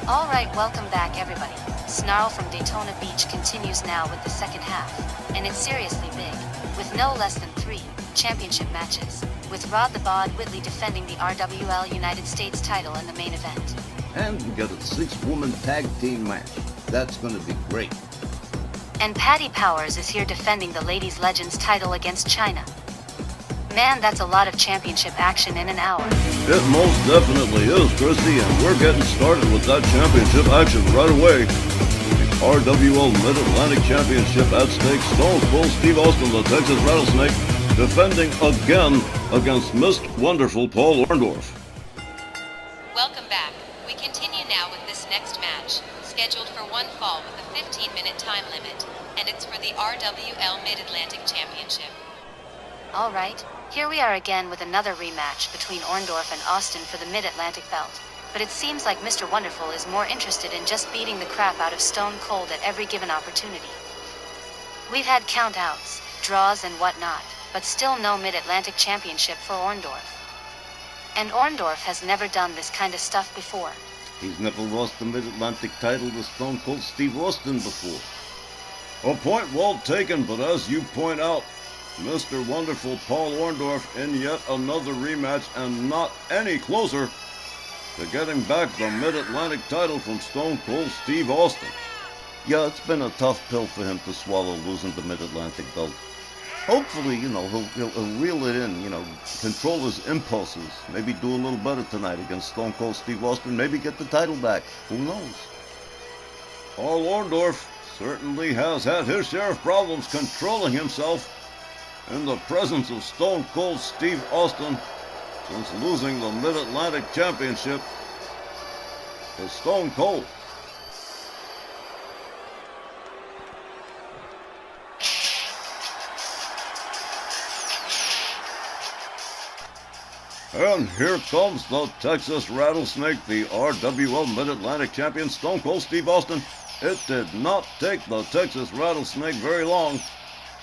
Alright, welcome back everybody. Snarl from Daytona Beach continues now with the second half, and it's seriously big, with no less than 3 championship matches, with Rod the Bod Whitley defending the RWL United States title in the main event. And we got a 6-woman tag team match. That's gonna be great. And Patty Powers is here defending the Ladies Legends title against China. Man, that's a lot of championship action in an hour. It most definitely is, Christy, and we're getting started with that championship action right away. The RWL Mid-Atlantic Championship at stake. Stone Cold Steve Austin, the Texas Rattlesnake, defending again against Mr. Wonderful Paul Orndorff. Welcome back. We continue now with this next match, scheduled for one fall with a 15-minute time limit, and it's for the RWL Mid-Atlantic Championship. Alright, here we are again with another rematch between Orndorff and Austin for the Mid-Atlantic belt, but it seems like Mr. Wonderful is more interested in just beating the crap out of Stone Cold at every given opportunity. We've had countouts, draws and whatnot, but still no Mid-Atlantic Championship for Orndorff. And Orndorff has never done this kind of stuff before. He's never lost the Mid-Atlantic title to Stone Cold Steve Austin before. A point well taken, but as you point out, Mr. Wonderful Paul Orndorff in yet another rematch, and not any closer to getting back the Mid-Atlantic title from Stone Cold Steve Austin. Yeah, it's been a tough pill for him to swallow, losing the Mid-Atlantic belt. Hopefully, he'll reel it in, control his impulses. Maybe do a little better tonight against Stone Cold Steve Austin. Maybe get the title back. Who knows? Paul Orndorff certainly has had his share of problems controlling himself in the presence of Stone Cold Steve Austin since losing the Mid-Atlantic Championship to Stone Cold. And here comes the Texas Rattlesnake, the RWL Mid-Atlantic Champion, Stone Cold Steve Austin. It did not take the Texas Rattlesnake very long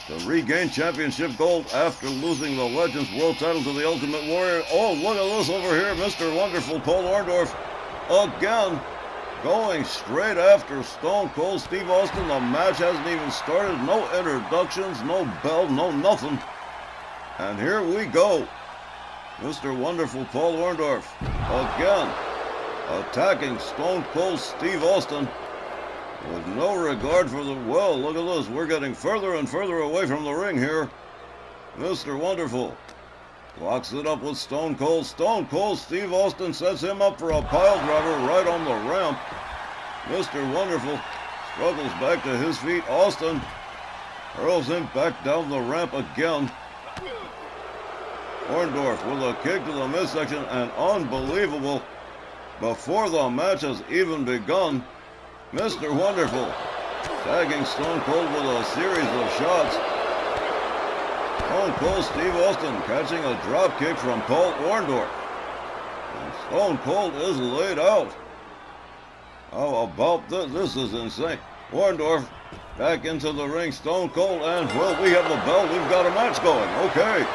to regain championship gold after losing the Legends World title to the Ultimate Warrior. Oh, look at this over here, Mr. Wonderful Paul Orndorff again going straight after Stone Cold Steve Austin. The match hasn't even started. No introductions, no bell, no nothing. And here we go. Mr. Wonderful Paul Orndorff again attacking Stone Cold Steve Austin with no regard for the, well, look at this. We're getting further and further away from the ring here. Mr. Wonderful locks it up with Stone Cold. Stone Cold Steve Austin sets him up for a pile driver right on the ramp. Mr. Wonderful struggles back to his feet. Austin hurls him back down the ramp again. Orndorff with a kick to the midsection, and unbelievable, before the match has even begun, Mr. Wonderful tagging Stone Cold with a series of shots. Stone Cold Steve Austin catching a drop kick from Paul Orndorff. And Stone Cold is laid out. How about this? This is insane. Orndorff back into the ring. Stone Cold, and well, we have the bell. We've got a match going. Okay.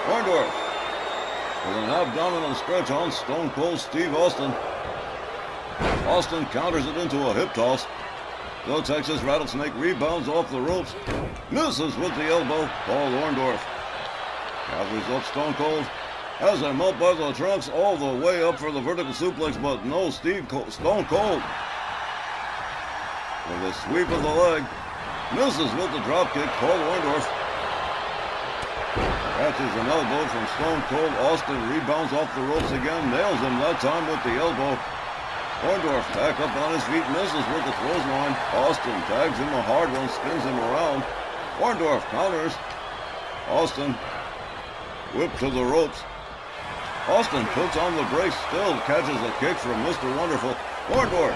Orndorff with an abdominal stretch on Stone Cold Steve Austin. Austin counters it into a hip toss. The Texas Rattlesnake rebounds off the ropes. Misses with the elbow. Paul Orndorff gathers up Stone Cold. Has him up by the trunks all the way up for the vertical suplex, but no, Stone Cold with a sweep of the leg. Misses with the drop kick. Paul Orndorff catches an elbow from Stone Cold. Austin rebounds off the ropes again. Nails him that time with the elbow. Orndorff back up on his feet, misses with the clothesline. Austin tags him a hard one, spins him around. Orndorff counters. Austin whipped to the ropes. Austin puts on the brakes, still catches a kick from Mr. Wonderful. Orndorff,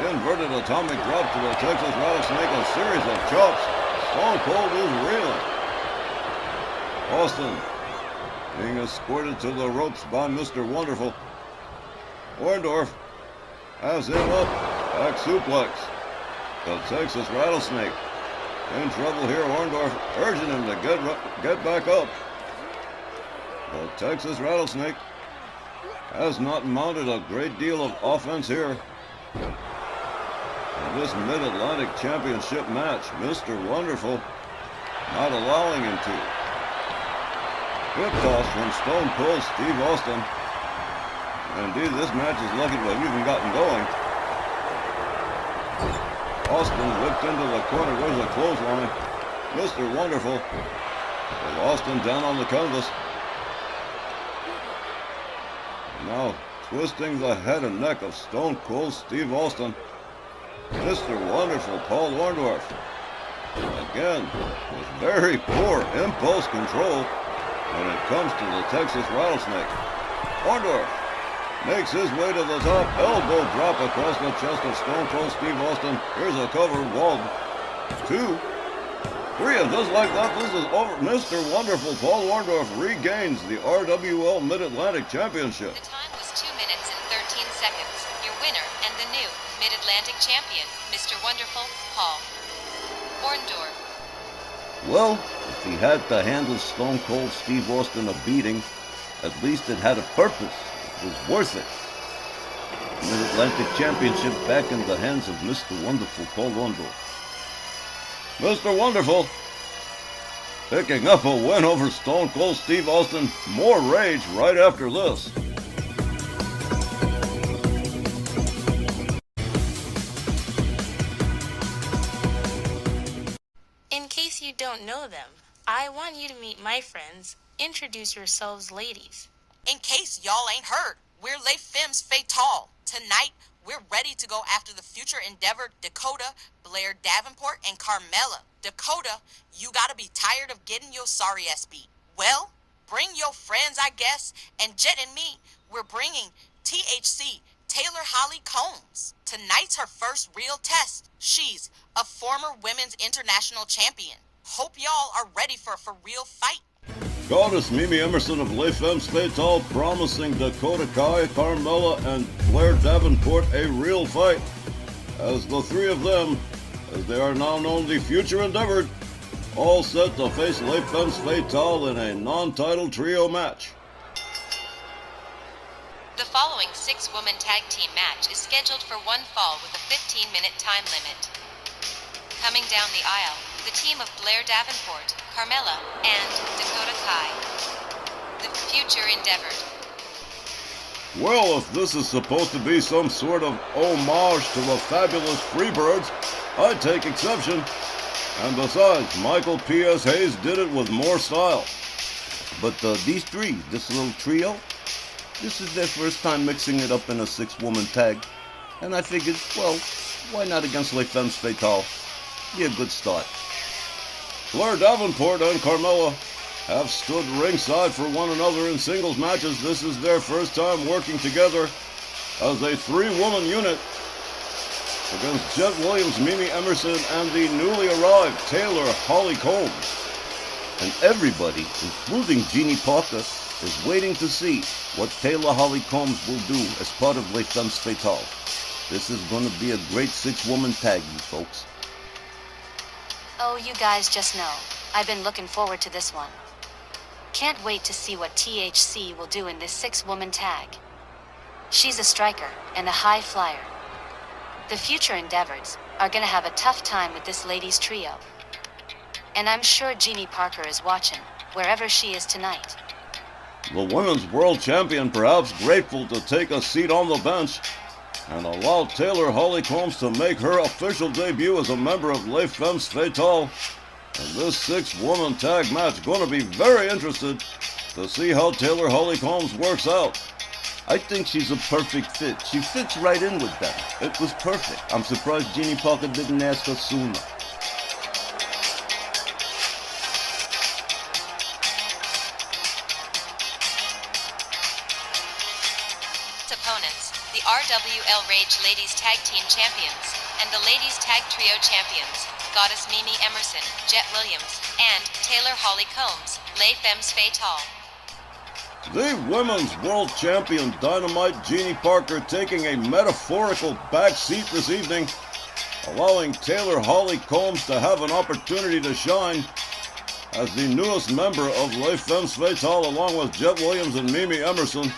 inverted atomic drop to the Texas Rattlesnake, a series of chops. Stone Cold is reeling. Austin being escorted to the ropes by Mr. Wonderful. Orndorff has him up, back suplex. The Texas Rattlesnake in trouble here. Orndorff urging him to get back up. The Texas Rattlesnake has not mounted a great deal of offense here In this Mid-Atlantic Championship match, Mr. Wonderful not allowing him to. Hip toss from Stone Cold Steve Austin. Indeed, this match is lucky to have even gotten going. Austin whipped into the corner. There's a clothesline. Mr. Wonderful with Austin down on the canvas. Now twisting the head and neck of Stone Cold Steve Austin. Mr. Wonderful Paul Orndorff. Again, with very poor impulse control when it comes to the Texas Rattlesnake. Orndorff makes his way to the top. Elbow drop across the chest of Stone Cold Steve Austin. Here's a cover. 1, 2, 3, and just like that, this is over. Mr. Wonderful Paul Orndorff regains the RWL Mid-Atlantic Championship. The time was 2 minutes and 13 seconds. Your winner and the new Mid-Atlantic Champion, Mr. Wonderful Paul Orndorff. Well, if he had to handle Stone Cold Steve Austin a beating, at least it had a purpose. It was worth it. Mid-Atlantic Championship back in the hands of Mr. Wonderful Paul Orndorff. Mr. Wonderful picking up a win over Stone Cold Steve Austin. More rage right after this. In case you don't know them, I want you to meet my friends. Introduce yourselves, ladies. In case y'all ain't heard, we're Les Femmes Fatales. Tonight, we're ready to go after the future endeavor Dakota, Blair Davenport, and Carmella. Dakota, you gotta be tired of getting your sorry ass beat. Well, bring your friends, I guess, and Jet and me, we're bringing THC, Taylor Holly Combs. Tonight's her first real test. She's a former women's international champion. Hope y'all are ready for a real fight. Goddess Mimi Emerson of Les Femmes Fatales promising Dakota Kai, Carmella, and Blair Davenport a real fight. As the three of them, as they are now known, the future endeavored, all set to face Les Femmes Fatales in a non-title trio match. The following 6-woman tag team match is scheduled for one fall with a 15-minute time limit. Coming down the aisle, the team of Blair Davenport, Carmella, and Dakota Kai. The future endeavored. Well, if this is supposed to be some sort of homage to the fabulous Freebirds, I take exception. And besides, Michael P.S. Hayes did it with more style. But these three, this little trio, this is their first time mixing it up in a 6-woman tag. And I figured, well, why not against Les Femmes Fatales? Be a good start. Blair Davenport and Carmella have stood ringside for one another in singles matches. This is their first time working together as a 3-woman unit against Jet Williams, Mimi Emerson, and the newly arrived Taylor Holly Combs. And everybody, including Jeannie Parker, is waiting to see what Taylor Holly Combs will do as part of Les Femmes Fatales. This is going to be a great 6-woman tag, you folks. Oh, you guys just know. I've been looking forward to this one. Can't wait to see what THC will do in this 6-woman tag. She's a striker and a high flyer. The future endeavors are gonna have a tough time with this ladies trio. And I'm sure Jeannie Parker is watching, wherever she is tonight. The women's world champion perhaps grateful to take a seat on the bench and allow Taylor Holly Combs to make her official debut as a member of Les Femmes Fatales. And this 6-woman tag match going to be very interested to see how Taylor Holly Combs works out. I think she's a perfect fit. She fits right in with them. It was perfect. I'm surprised Jeannie Parker didn't ask her sooner. Opponents, the RWL Rage Ladies Tag Team Champions, and the Ladies Tag Trio Champions, Goddess Mimi Emerson, Jet Williams, and Taylor Holly Combs, Les Femmes Fatales. The women's world champion Dynamite Jeannie Parker taking a metaphorical back seat this evening, allowing Taylor Holly Combs to have an opportunity to shine as the newest member of Les Femmes Fatales along with Jet Williams and Mimi Emerson.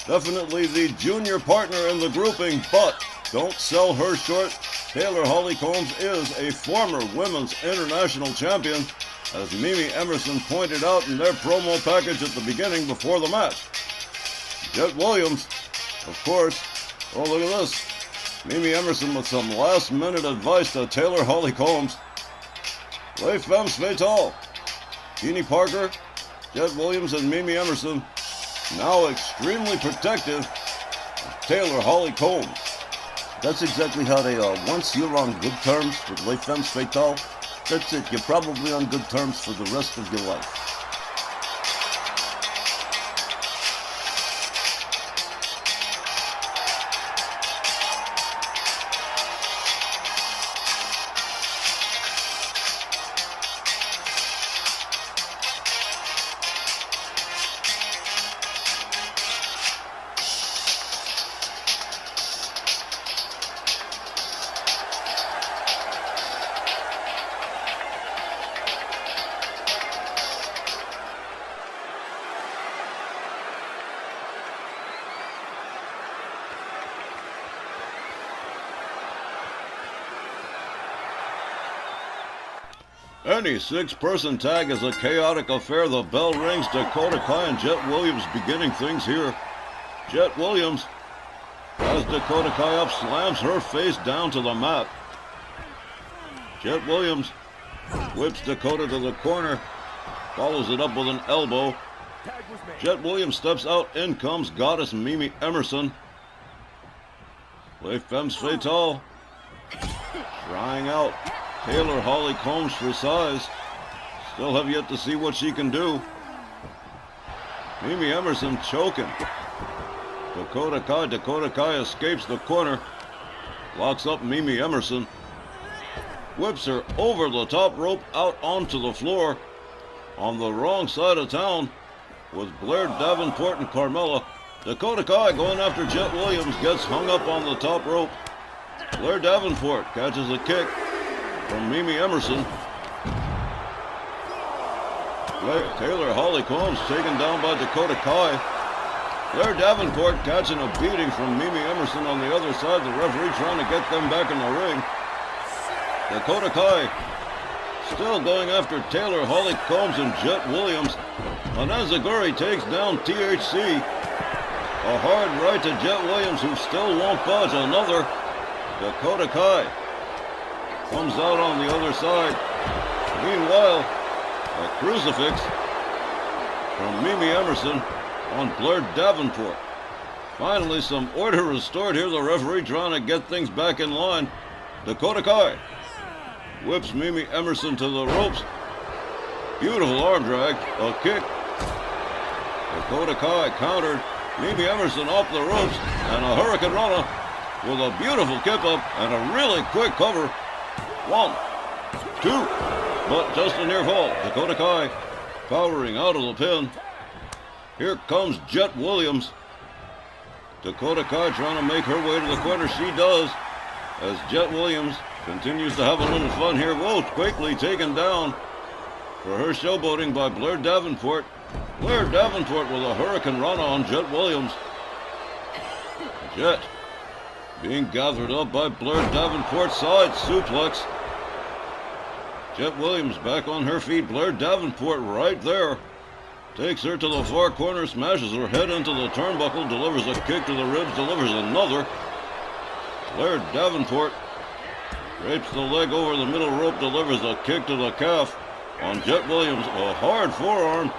Definitely the junior partner in the grouping, but Don't sell her short. Taylor Holly Combs is a former women's international champion, as Mimi Emerson pointed out in their promo package at the beginning before the match. Jet Williams, of course. Oh, look at this. Mimi Emerson with some last-minute advice to Taylor Holly Combs. Les femmes fatales. Jeannie Parker, Jet Williams, and Mimi Emerson now extremely protective of Taylor Holly Combs. That's exactly how they are. Once you're on good terms with Les femmes fatales, that's it. You're probably on good terms for the rest of your life. Any six-person tag is a chaotic affair. The bell rings. Dakota Kai and Jet Williams beginning things here. Jet Williams, as Dakota Kai up, slams her face down to the mat. Jet Williams whips Dakota to the corner, follows it up with an elbow. Jet Williams steps out. In comes Goddess Mimi Emerson. Les femmes fatales trying out Taylor Holly Combs for size. Still have yet to see what she can do. Mimi Emerson choking. Dakota Kai escapes the corner. Locks up Mimi Emerson. Whips her over the top rope out onto the floor. On the wrong side of town was Blair Davenport and Carmella. Dakota Kai going after Jet Williams, gets hung up on the top rope. Blair Davenport catches a kick from Mimi Emerson. Taylor Holly Combs taken down by Dakota Kai. Blair Davenport catching a beating from Mimi Emerson on the other side. The referee trying to get them back in the ring. Dakota Kai still going after Taylor Holly Combs and Jet Williams. Anazaguri takes down THC. A hard right to Jet Williams, who still won't budge. Another. Dakota Kai comes out on the other side. Meanwhile, a crucifix from Mimi Emerson on Blair Davenport. Finally, some order restored here. The referee trying to get things back in line. Dakota Kai whips Mimi Emerson to the ropes. Beautiful arm drag. A kick. Dakota Kai countered. Mimi Emerson off the ropes, and a Hurricane Rana with a beautiful kip up and a really quick cover. 1, 2, but just a near fall. Dakota Kai powering out of the pin. Here comes Jet Williams. Dakota Kai trying to make her way to the corner. She does, as Jet Williams continues to have a little fun here. Whoa, quickly taken down for her showboating by Blair Davenport. Blair Davenport with a Hurricane Rana on Jet Williams. Jet being gathered up by Blair Davenport. Side suplex. Jet Williams back on her feet. Blair Davenport right there. Takes her to the far corner, smashes her head into the turnbuckle, delivers a kick to the ribs, delivers another. Blair Davenport drapes the leg over the middle rope, delivers a kick to the calf on Jet Williams. A hard forearm.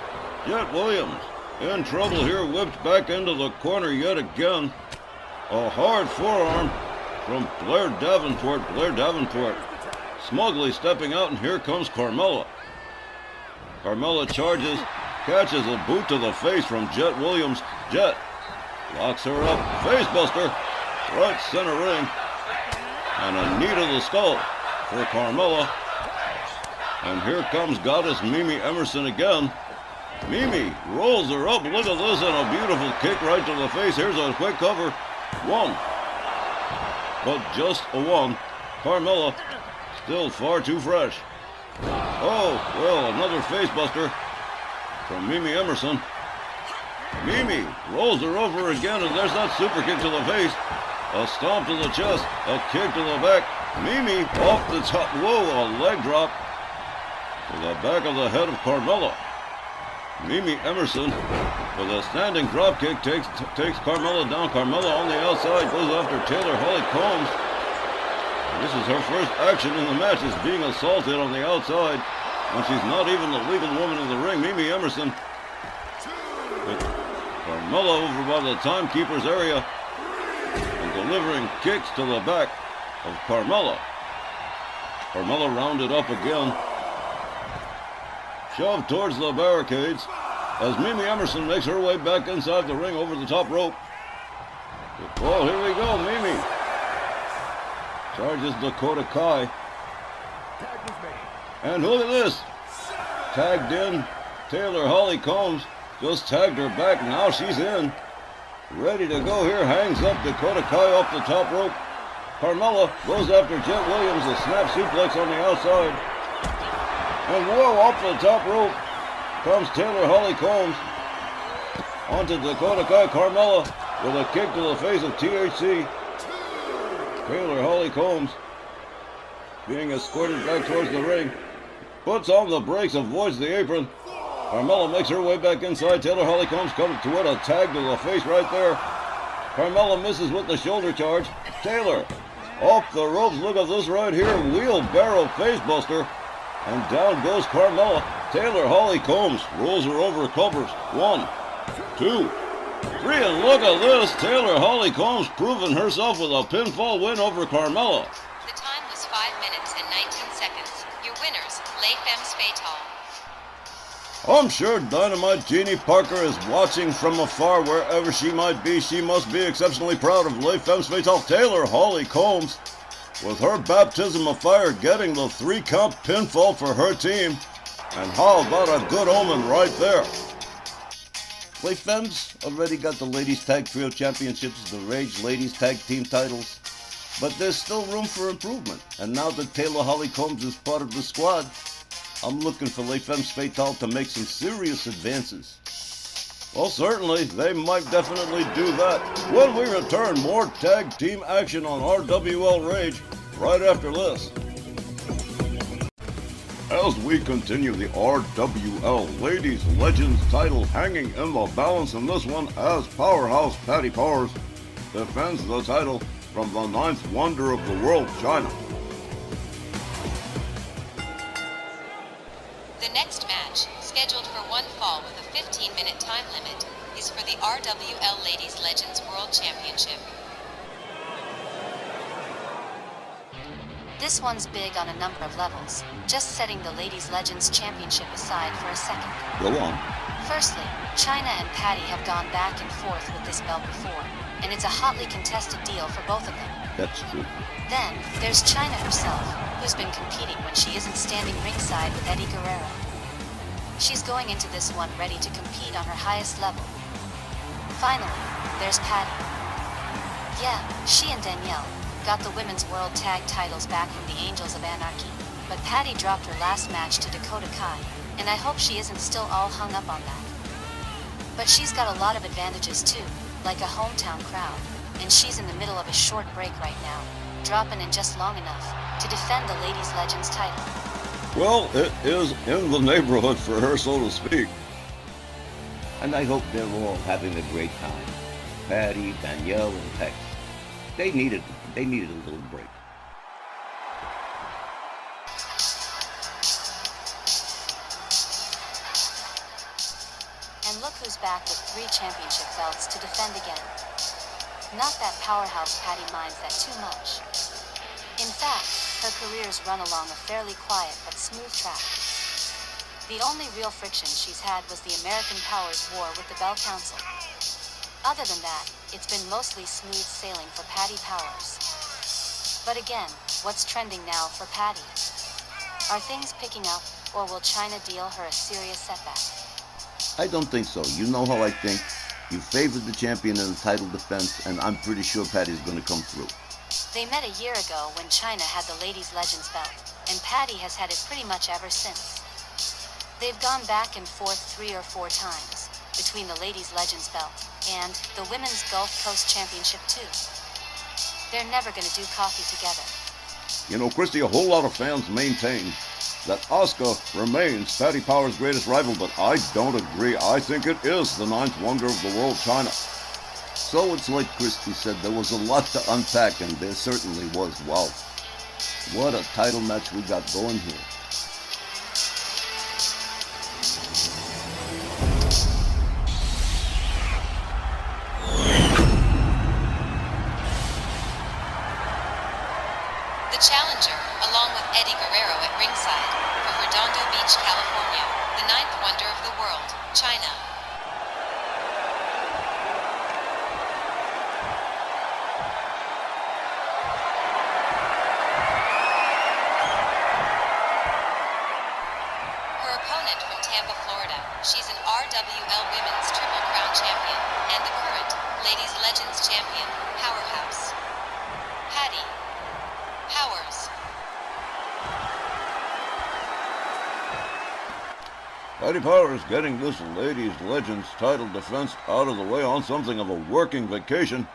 Jet Williams in trouble here, whipped back into the corner yet again. A hard forearm from Blair Davenport. Blair Davenport smugly stepping out, and here comes Carmella. Carmella charges, catches a boot to the face from Jet Williams. Jet locks her up. Facebuster, right center ring. And a knee to the skull for Carmella. And here comes Goddess Mimi Emerson again. Mimi rolls her up. Look at this, and a beautiful kick right to the face. Here's a quick cover. 1. But just a 1. Carmella still far too fresh. Oh, well, another facebuster from Mimi Emerson. Mimi rolls her over again, and there's that super kick to the face. A stomp to the chest, a kick to the back. Mimi off the top. Whoa, a leg drop to the back of the head of Carmella. Mimi Emerson with a standing drop kick takes Carmella down. Carmella on the outside goes after Taylor Holly Combs. This is her first action in the match, is being assaulted on the outside when she's not even the legal woman in the ring. Mimi Emerson with Carmella over by the timekeeper's area and delivering kicks to the back of Carmella. Carmella rounded up again, shoved towards the barricades as Mimi Emerson makes her way back inside the ring over the top rope. Oh, here we go, Mimi charges Dakota Kai. And look at this. Tagged in. Taylor Holly Combs just tagged her back. Now she's in. Ready to go here. Hangs up Dakota Kai off the top rope. Carmella goes after Jet Williams. A snap suplex on the outside. And whoa, off the top rope comes Taylor Holly Combs. Onto Dakota Kai. Carmella with a kick to the face of THC. Taylor Holly Combs being escorted back towards the ring. Puts on the brakes, avoids the apron. Carmella makes her way back inside. Taylor Holly Combs comes to it. A tag to the face right there. Carmella misses with the shoulder charge. Taylor off the ropes. Look at this right here. Wheelbarrow facebuster. And down goes Carmella. Taylor Holly Combs rolls her over, covers. 1, 2, 3, and look at this. Taylor Holly Combs proving herself with a pinfall win over Carmella. The time was 5 minutes and 19 seconds. Your winners, Les Femmes Fatales. I'm sure Dynamite Jeannie Parker is watching from afar wherever she might be. She must be exceptionally proud of Les Femmes Fatales. Taylor Holly Combs, with her baptism of fire, getting the 3-count pinfall for her team. And how about a good omen right there? Les Femmes already got the Ladies Tag Trio Championships, the Rage Ladies Tag Team titles, but there's still room for improvement. And now that Taylor Holly Combs is part of the squad, I'm looking for Les Femmes Fatales to make some serious advances. Well, certainly, they might definitely do that. When we return, more tag team action on RWL Rage right after this. As we continue, the RWL Ladies Legends title hanging in the balance in this one as Powerhouse Patty Powers defends the title from the 9th wonder of the world, China. The next match, scheduled for one fall with a 15-minute time limit, is for the RWL Ladies Legends World Championship. This one's big on a number of levels. Just setting the Ladies Legends Championship aside for a second. Go on. Firstly, China and Patty have gone back and forth with this belt before, and it's a hotly contested deal for both of them. That's true. Then, there's China herself, who's been competing when she isn't standing ringside with Eddie Guerrero. She's going into this one ready to compete on her highest level. Finally, there's Patty. Yeah, she and Danielle got the Women's World Tag titles back from the Angels of Anarchy, but Patty dropped her last match to Dakota Kai, and I hope she isn't still all hung up on that. But she's got a lot of advantages too, like a hometown crowd, and she's in the middle of a short break right now, dropping in just long enough to defend the Ladies Legends title. Well, it is in the neighborhood for her, so to speak. And I hope they're all having a great time. Patty, Danielle, and Tex. They needed a little break. And look who's back with 3 championship belts to defend again. Not that powerhouse Patty minds that too much. In fact, her career's run along a fairly quiet but smooth track. The only real friction she's had was the American Powers War with the Bell Council. Other than that, it's been mostly smooth sailing for Patty Powers. But again, what's trending now for Patty? Are things picking up, or will China deal her a serious setback? I don't think so. You know how I think. You favored the champion in the title defense, and I'm pretty sure Patty's going to come through. They met a year ago when China had the Ladies Legends belt, and Patty has had it pretty much ever since. They've gone back and forth 3 or 4 times between the Ladies Legends belt and the Women's Gulf Coast Championship too. They're never gonna do coffee together. You know, Christy, a whole lot of fans maintain that Asuka remains Patty Power's greatest rival, but I don't agree. I think it is the ninth wonder of the world, China. So it's like Christy said, there was a lot to unpack, and there certainly was. Wow. What a title match we got going here. The challenger, along with Eddie Guerrero at ringside, from Redondo Beach, California, the ninth wonder of the world, China. Her opponent from Tampa, Florida, she's an RWL Women's Triple Crown champion and the current Ladies Legends champion, Powerhouse. Patty Powers. Patty Powers getting this Ladies Legends title defense out of the way on something of a working vacation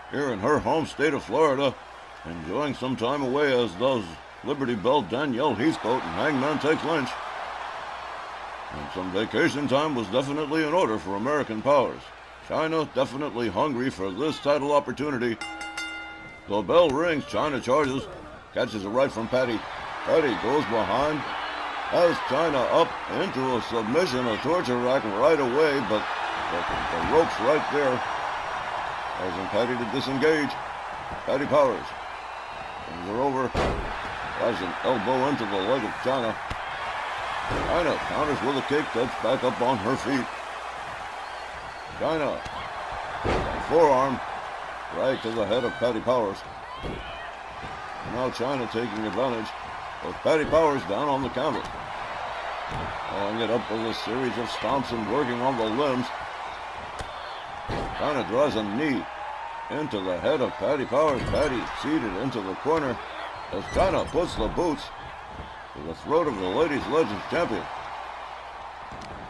here in her home state of Florida, enjoying some time away, as does Liberty Belle Danielle Heathcote and Hangman Tex Lynch. And some vacation time was definitely in order for American Powers. China definitely hungry for this title opportunity. The bell rings, China charges, catches a right from Patty. Patty goes behind, has China up into a submission, a torture rack right away, but the rope's right there, causing Patty to disengage. Patty Powers brings her over, drives an elbow into the leg of China. China counters with a kick, gets back up on her feet. China, forearm, right to the head of Patty Powers. Now China taking advantage with Patty Powers down on the canvas. Following it up with a series of stomps and working on the limbs. China draws a knee into the head of Patty Powers. Patty seated into the corner as China puts the boots to the throat of the Ladies Legends champion.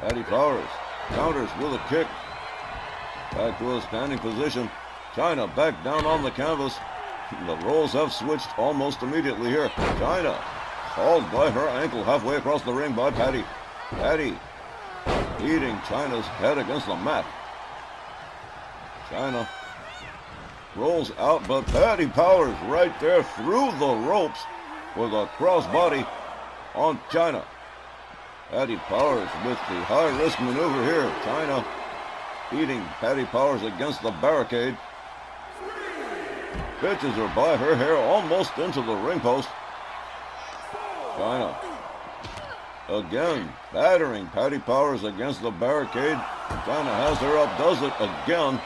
Patty Powers counters with a kick. Back to a standing position. China back down on the canvas. The roles have switched almost immediately here. China hauled by her ankle halfway across the ring by Patty. Patty beating China's head against the mat. China rolls out, but Patty Powers right there through the ropes with a crossbody on China. Patty Powers with the high-risk maneuver here. China beating Patty Powers against the barricade. Pitches her by her hair almost into the ring post. China again battering Patty Powers against the barricade. China has her up, does it again.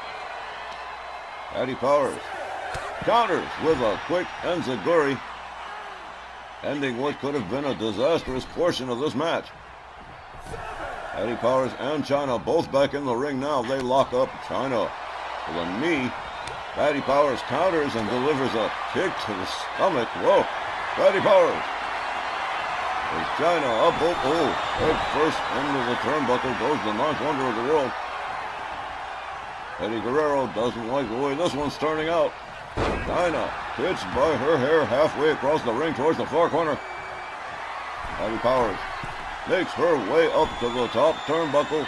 Patty Powers counters with a quick enziguri, ending what could have been a disastrous portion of this match. Patty Powers and China both back in the ring now. They lock up. China with a knee. Patty Powers counters and delivers a kick to the stomach. Whoa. Patty Powers. As China up, head first into the turnbuckle goes the ninth wonder of the world. Eddie Guerrero doesn't like the way this one's turning out. China pitched by her hair halfway across the ring towards the far corner. Patty Powers makes her way up to the top turnbuckle.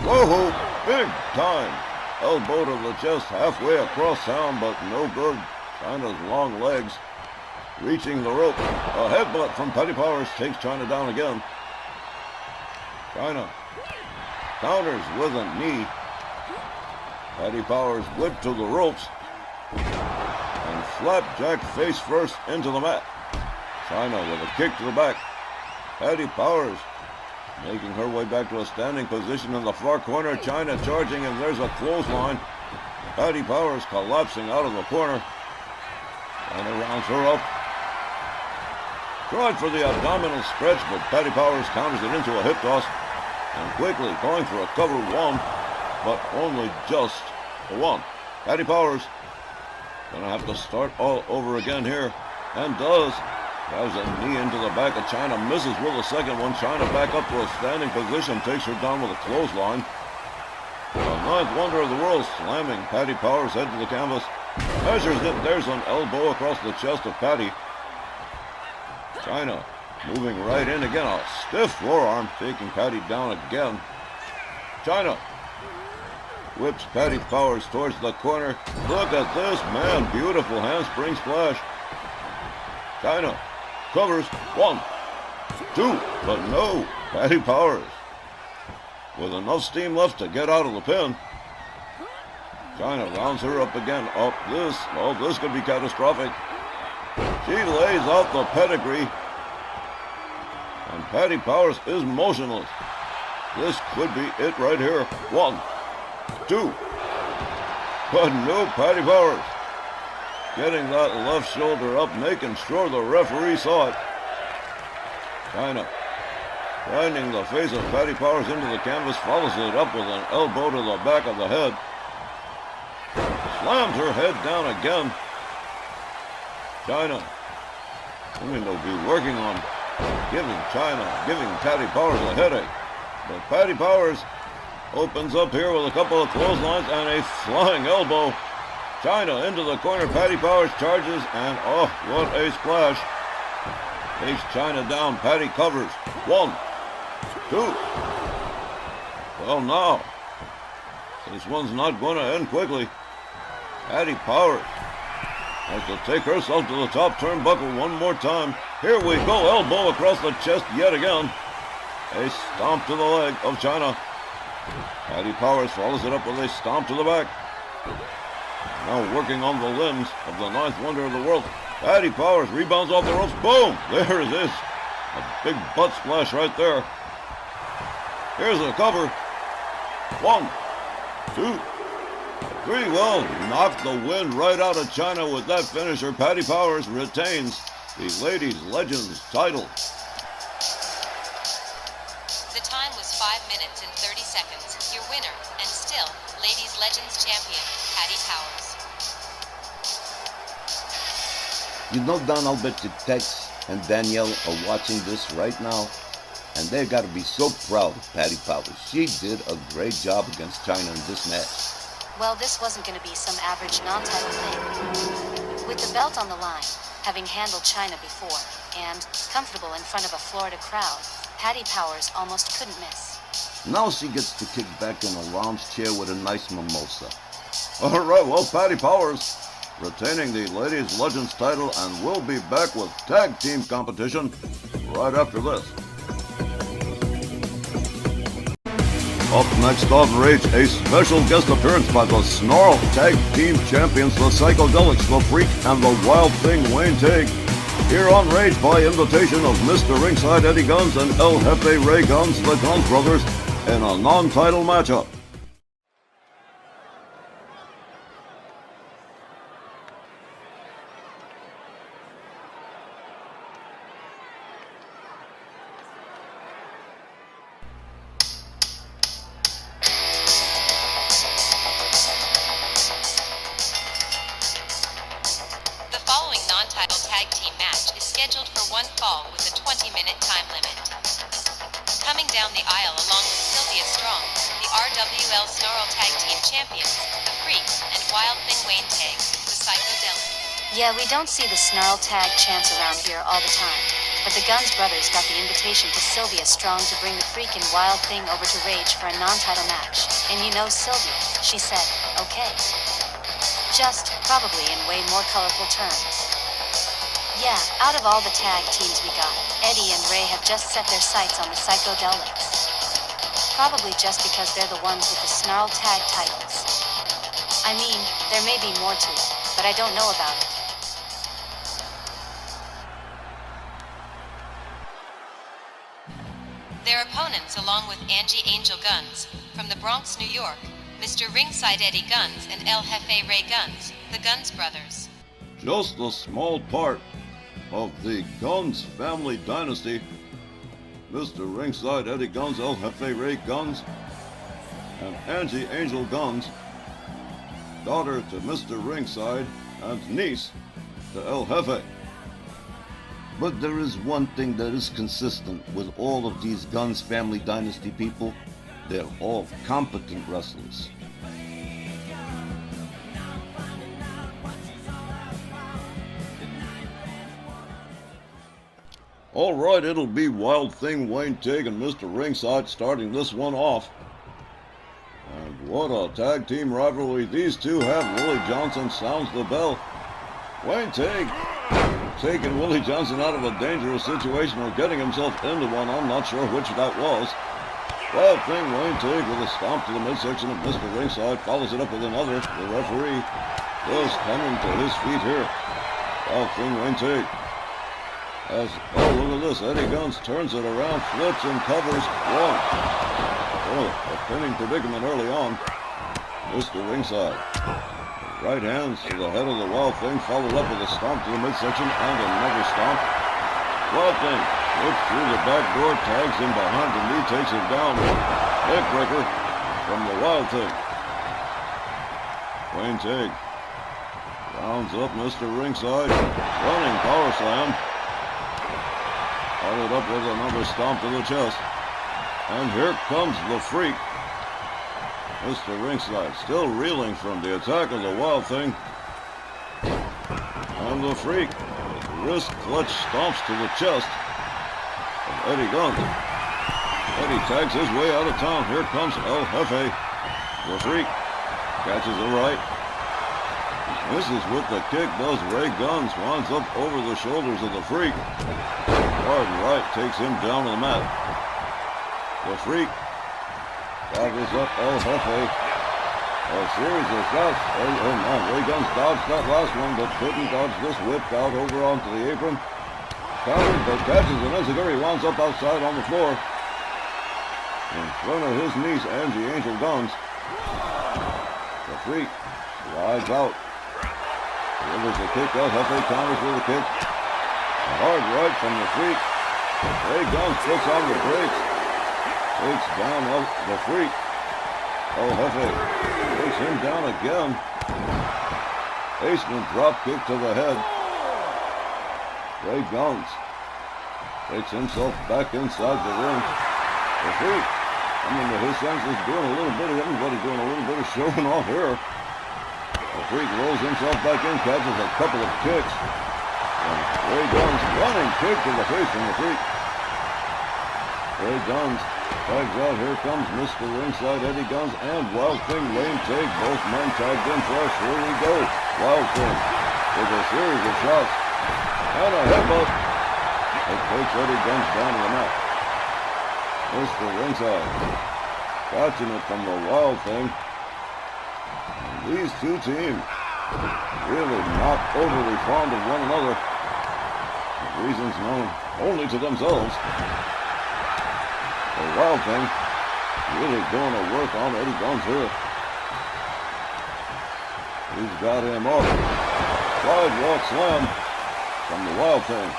Whoa, big time. Elbow to the chest halfway across town, but no good. China's long legs reaching the rope. A headbutt from Patty Powers takes China down again. China counters with a knee. Patty Powers whipped to the ropes and flapjack face first into the mat. China with a kick to the back. Patty Powers making her way back to a standing position in the far corner. China charging, and there's a clothesline. Patty Powers collapsing out of the corner. China rounds her up. Tried for the abdominal stretch, but Patty Powers counters it into a hip toss. And quickly going for a cover one, but only just the one. Patty Powers gonna have to start all over again here, and does. Drives a knee into the back of China, misses with a second one. China back up to a standing position, takes her down with a clothesline. The ninth wonder of the world slamming Patty Powers head to the canvas. Measures it. There's an elbow across the chest of Patty. China moving right in again. A stiff forearm, taking Patty down again. China whips Patty Powers towards the corner. Look at this, man. Beautiful handspring splash. China covers. 1, 2, but no. Patty Powers with enough steam left to get out of the pin. China rounds her up again. This could be catastrophic. She lays out the pedigree. And Patty Powers is motionless. This could be it right here. 1, 2. But no, Patty Powers getting that left shoulder up, making sure the referee saw it. China grinding the face of Patty Powers into the canvas, follows it up with an elbow to the back of the head. Slams her head down again. China seeming to be working on giving Patty Powers a headache. But Patty Powers opens up here with a couple of clotheslines and a flying elbow. China into the corner. Patty Powers charges, and oh, what a splash. Takes China down. Patty covers. 1, 2. Well, now, this one's not going to end quickly. Patty Powers has to take herself to the top turnbuckle one more time. Here we go. Elbow across the chest yet again. A stomp to the leg of China. Patty Powers follows it up with a stomp to the back. Now working on the limbs of the ninth wonder of the world. Patty Powers rebounds off the ropes. Boom! There it is. A big butt splash right there. Here's the cover. 1, 2, 3. Well, knocked the wind right out of China with that finisher. Patty Powers retains the Ladies Legends title. The time was 5 minutes and 30 seconds. Your winner, and still, Ladies Legends champion, Patty Powers. You know, Don, I'll bet you Tex and Danielle are watching this right now, and they've got to be so proud of Patty Powers. She did a great job against China in this match. Well, this wasn't going to be some average non-title thing. With the belt on the line, having handled China before, and comfortable in front of a Florida crowd, Patty Powers almost couldn't miss. Now she gets to kick back in a lounge chair with a nice mimosa. All right, well, Patty Powers retaining the Ladies Legends title, and we'll be back with tag team competition right after this. Up next on Rage, a special guest appearance by the Snarl Tag Team Champions, the Psychedelics, the Freak, and the Wild Thing Wayne Tague. Here on Rage by invitation of Mr. Ringside Eddie Guns and El Jefe Ray Guns, the Guns Brothers, in a non-title matchup. Tag team match is scheduled for one fall with a 20-minute time limit. Coming down the aisle along with Sylvia Strong, the RWL Snarl Tag Team Champions, the Freak, and Wild Thing Wayne Tague, the Psychedelic. Yeah, we don't see the Snarl Tag champs around here all the time, but the Guns Brothers got the invitation to Sylvia Strong to bring the Freak and Wild Thing over to Rage for a non-title match. And you know Sylvia, she said, okay. Just, probably in way more colorful terms. Yeah, out of all the tag teams we got, Eddie and Ray have just set their sights on the Psychedelics. Probably just because they're the ones with the Snarl Tag titles. I mean, there may be more to it, but I don't know about it. Their opponents, along with Angie Angel Guns, from the Bronx, New York, Mr. Ringside Eddie Guns and El Jefe Ray Guns, the Guns Brothers. Just a small part of the Guns family dynasty. Mr. Ringside Eddie Guns, El Jefe Ray Guns, and Angie Angel Guns, daughter to Mr. Ringside and niece to El Jefe. But there is one thing that is consistent with all of these Guns family dynasty people. They're all competent wrestlers. All right, it'll be Wild Thing Wayne Tig and Mr. Ringside starting this one off. And what a tag team rivalry these two have. Willie Johnson sounds the bell. Wayne Tig taking Willie Johnson out of a dangerous situation or getting himself into one. I'm not sure which that was. Wild Thing Wayne Tig with a stomp to the midsection of Mr. Ringside. Follows it up with another. The referee just coming to his feet here. Wild Thing Wayne Tig. As, oh, look at this. Eddie Guns turns it around, flips and covers. One. Oh, a pinning predicament early on. Mr. Ringside. Right hands to the head of the Wild Thing, followed up with a stomp to the midsection and another stomp. Wild Thing slips through the back door, tags him behind the knee, takes him down. Neckbreaker from the Wild Thing. Wayne Tig rounds up Mr. Ringside. Running power slam. Followed up with another stomp to the chest. And here comes the Freak. Mr. Ringside still reeling from the attack of the Wild Thing. And the Freak with wrist clutch stomps to the chest of Eddie Guns. Eddie tags his way out of town. Here comes El Jefe. The Freak catches it right. Misses with the kick, does Ray Guns. Winds up over the shoulders of the Freak. Hard right takes him down to the mat. The Freak gathers up El Jefe. A series of shots. Ray Guns dodged that last one, but couldn't dodge this. Whipped out over onto the apron. Countered, but catches an enziguri. Winds up outside on the floor. In front of his niece, Angie Angel Guns. The Freak rides out. Delivers the kick. El Jefe counters with a kick. A hard right from the Freak. Ray Guns puts on the brakes. Takes down the Freak. El Jefe takes him down again. Basement drop kick to the head. Ray Guns takes himself back inside the ring. The Freak, coming to his senses, doing a little bit of everybody doing a little bit of showing off here. The Freak rolls himself back in, catches a couple of kicks. And Ray Guns running kick to the face from the Freak. Ray Guns tags out. Here comes Mr. Ringside, Eddie Guns, and Wild Thing Wayne Tig. Both men tagged in fresh. Here we go. Wild Thing with a series of shots. And a headbutt. It takes Eddie Guns down to the mat. Mr. Ringside catching it from the Wild Thing. And these two teams really not overly fond of one another. For reasons known only to themselves. The Wild Thing really doing a work on Eddie Guns here. He's got him up. Sidewalk slam from the Wild Thing.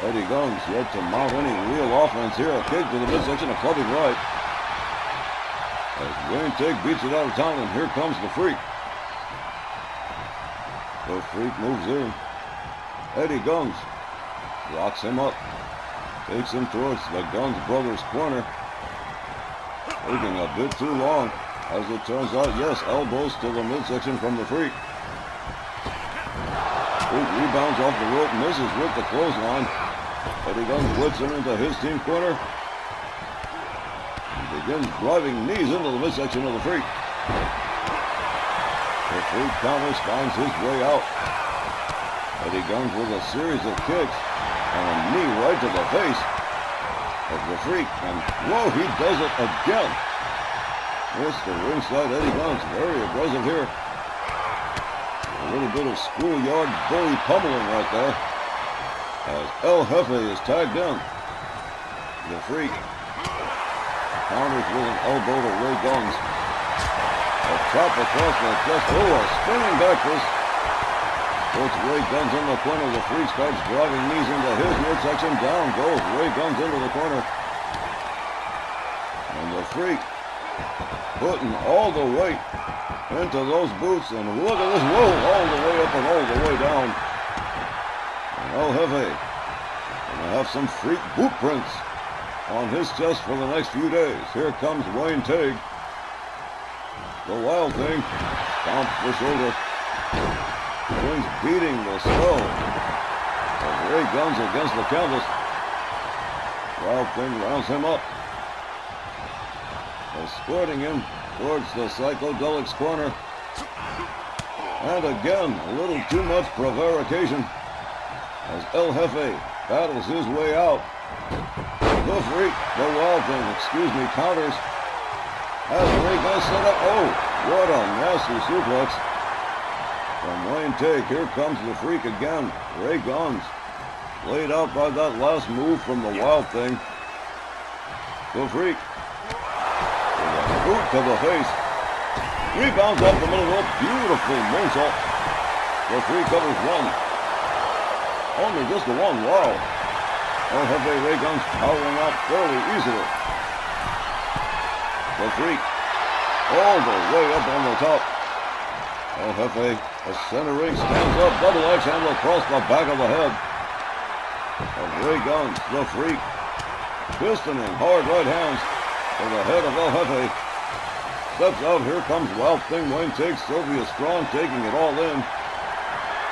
Eddie Guns yet to mount any real offense here. A kick to the midsection, a clubbing right. As Wayne Tig beats it out of town, and here comes the Freak. The Freak moves in. Eddie Guns locks him up. Takes him towards the Guns brothers' corner. Taking a bit too long. As it turns out, yes, elbows to the midsection from the Freak. Freak rebounds off the rope, misses with the clothesline. Eddie Guns blitz him into his team corner. He begins driving knees into the midsection of the Freak. The Freak counters, finds his way out. Eddie Guns with a series of kicks and a knee right to the face of the Freak. And whoa, he does it again. Mr. Ringside, Eddie Guns, very aggressive here. A little bit of schoolyard bully pummeling right there. As El Jefe is tagged in. The Freak counters with an elbow to Ray Guns. A chop across the chest. Oh, a spinning back fist. Puts Ray Guns in the corner. The Freak starts driving knees into his midsection. Down goes Ray Guns into the corner. And the Freak putting all the weight into those boots. And look at this. Whoa, all the way up and all the way down. And El Jefe gonna have some Freak boot prints on his chest for the next few days. Here comes Wayne Tig. The Wild Thing stomps the shoulder. Begins beating the skull of Ray Guns against the canvas. Wild Thing rounds him up. Escorting him towards the Psychodelic's corner. And again, a little too much prevarication as El Jefe battles his way out. The Freak, the Wild Thing, counters. As Ray Guns set up, oh, what a nasty suplex. From Wayne Take, here comes the Freak again. Ray Guns, laid out by that last move from the Wild Thing. The Freak, with a boot to the face. Rebounds off the middle rope, beautiful moonsault. The Freak covers one. Only just the one, wow. El Jefe Ray Guns powering out fairly easily. The Freak, all the way up on the top. El Jefe, a center ring, stands up, double axe handle across the back of the head of Ray Guns. The Freak, pistoning hard right hands to the head of El Jefe. Steps out, here comes Wild Thing. Wayne takes Sylvia Strong, taking it all in